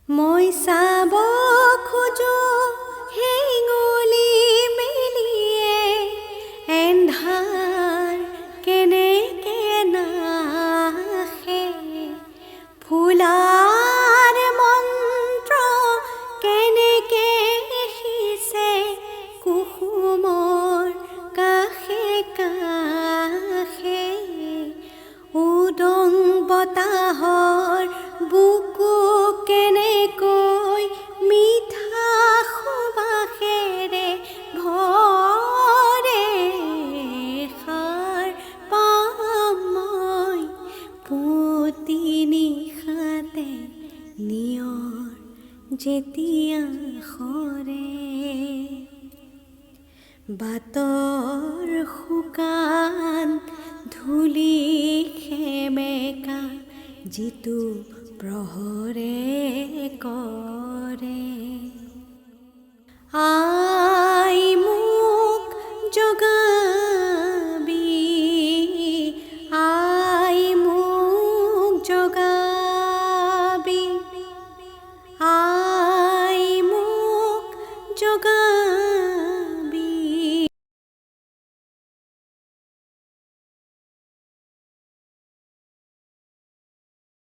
মই চাব খোজো হেঙুলি মেলিয়ে এন্ধাৰ কেনেকে নাহে ফুলাৰ মন্ত্ৰ কেনেকে সিঁচে কুসুমৰ কাষে কাষে উদং বতাহৰ বুকু কেনেকৈ মিঠা সুবাসেৰে ভৰে সাৰ পাম মই পুতি নিশাতে নিয়ৰ যেতিয়া সৰে বাটৰ শুকান ধূলি সেমেকা যিটো প্ৰহৰে কৰে